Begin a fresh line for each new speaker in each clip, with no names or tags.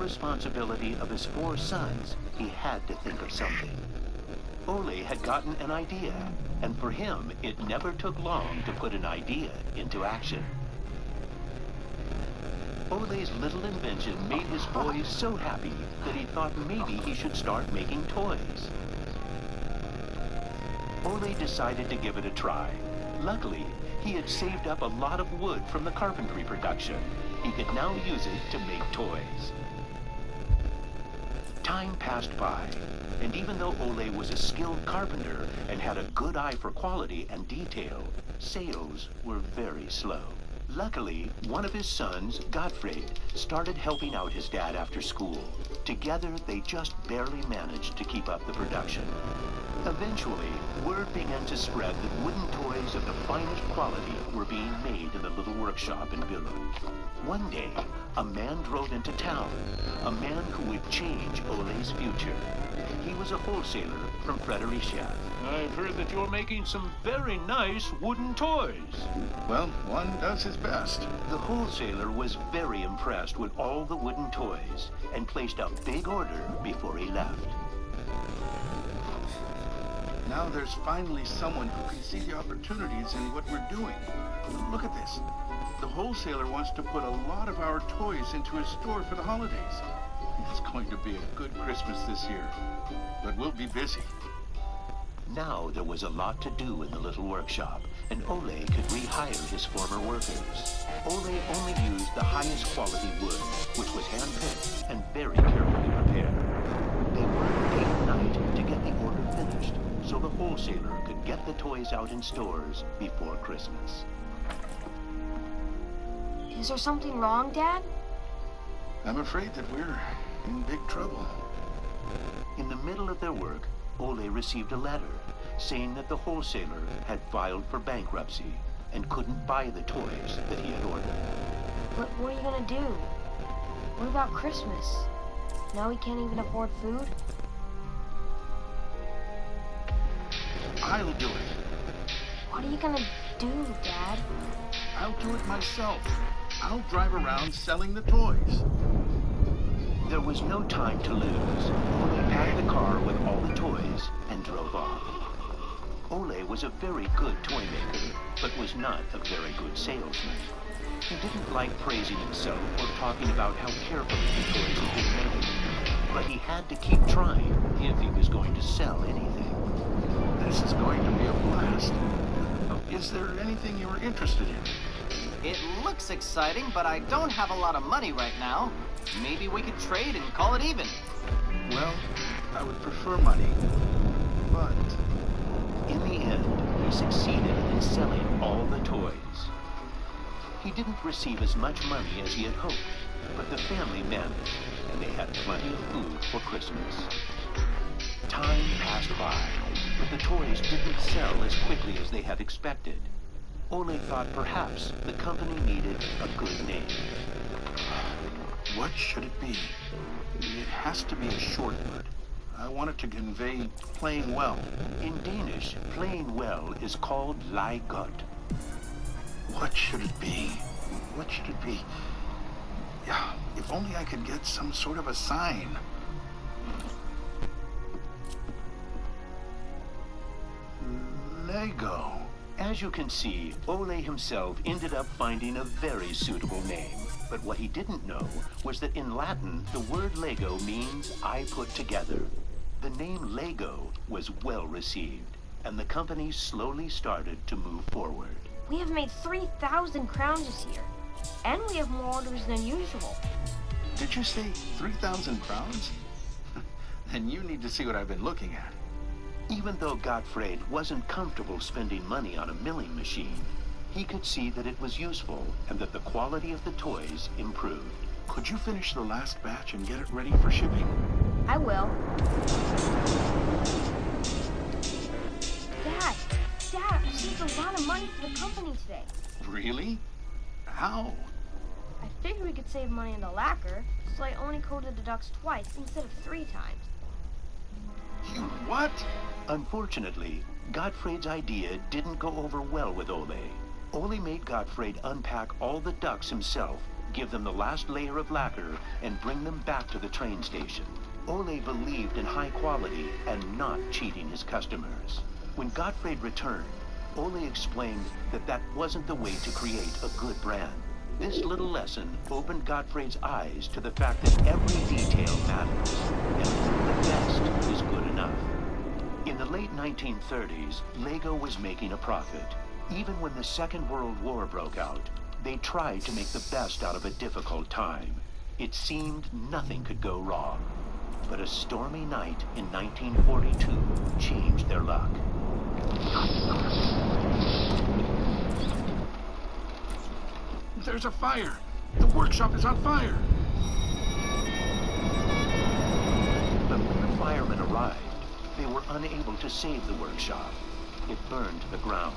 responsibility of his 4 sons, he had to think of something. Ole had gotten an idea, and for him, it never took long to put an idea into action. Ole's little invention made his boys so happy that he thought maybe he should start making toys. Ole decided to give it a try. Luckily, he had saved up a lot of wood from the carpentry production. He could now use it to make toys. Time passed by, and even though Ole was a skilled carpenter and had a good eye for quality and detail, sales were very slow. Luckily, one of his sons, Gottfried, started helping out his dad after school. Together, they just barely managed to keep up the production. Eventually, word began to spread that wooden toys of the finest quality were being made in the little workshop in Billund. One day, a man drove into town, a man who would change Ole's future. He was a wholesaler from Fredericia. I've heard that you're making some very nice wooden toys.
Well, one does his best.
The wholesaler was very impressed with all the wooden toys and placed a big order before he left.
Now there's finally someone who can see the opportunities in what we're doing. Look at this. The wholesaler wants to put a lot of our toys into his store for the holidays. It's going to be a good Christmas this year, but we'll be busy.
Now there was a lot to do in the little workshop, and Ole could rehire his former workers. Ole only used the highest quality wood, which was hand-picked and very carefully prepared. They worked day and night to get the order finished, so the wholesaler could get the toys out in stores before Christmas.
Is there something wrong, Dad?
I'm afraid that we're in big trouble.
In the middle of their work, Ole received a letter saying that the wholesaler had filed for bankruptcy and couldn't buy the toys that he had ordered.
But what are you gonna do? What about Christmas? Now we can't even afford food?
I'll do it.
What are you gonna do, Dad?
I'll do it myself. I'll drive around selling the toys.
There was no time to lose. Ole packed the car with all the toys and drove off. Ole was a very good toy maker, but was not a very good salesman. He didn't like praising himself or talking about how carefully the toys had been made. But he had to keep trying if he was going to sell anything.
This is going to be a blast. Is there anything you were interested in?
It looks exciting, but I don't have a lot of money right now. Maybe we could trade and call it even.
Well, I would prefer money, but...
In the end, he succeeded in selling all the toys. He didn't receive as much money as he had hoped, but the family managed, and they had plenty of food for Christmas. Time passed by, but the toys didn't sell as quickly as they had expected. Ole thought perhaps the company needed a good name.
What should it be? It has to be a short word. I want it to convey playing well.
In Danish, playing well is called leg godt.
What should it be? What should it be? Yeah, if only I could get some sort of a sign. Lego.
As you can see, Ole himself ended up finding a very suitable name. But what he didn't know was that in Latin, the word Lego means I put together. The name Lego was well received, and the company slowly started to move forward.
We have made 3,000 crowns this year, and we have more orders than usual.
Did you say 3,000 crowns? Then you need to see what I've been looking at.
Even though Gottfried wasn't comfortable spending money on a milling machine, he could see that it was useful and that the quality of the toys improved.
Could you finish the last batch and get it ready for shipping?
I will. Dad, I saved a lot of money for the company today.
Really? How?
I figured we could save money on the lacquer, so I only coated the ducks twice instead of 3 times.
You what?
Unfortunately, Gottfried's idea didn't go over well with Ole. Ole made Gottfried unpack all the ducks himself, give them the last layer of lacquer, and bring them back to the train station. Ole believed in high quality and not cheating his customers. When Gottfried returned, Ole explained that that wasn't the way to create a good brand. This little lesson opened Gottfried's eyes to the fact that every detail matters, and the best is good enough. In the late 1930s, Lego was making a profit. Even when the Second World War broke out, they tried to make the best out of a difficult time. It seemed nothing could go wrong. But a stormy night in 1942 changed their luck.
There's a fire! The workshop is on fire!
But when the firemen arrived, they were unable to save the workshop. It burned to the ground,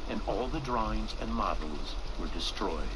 and all the drawings and models were destroyed.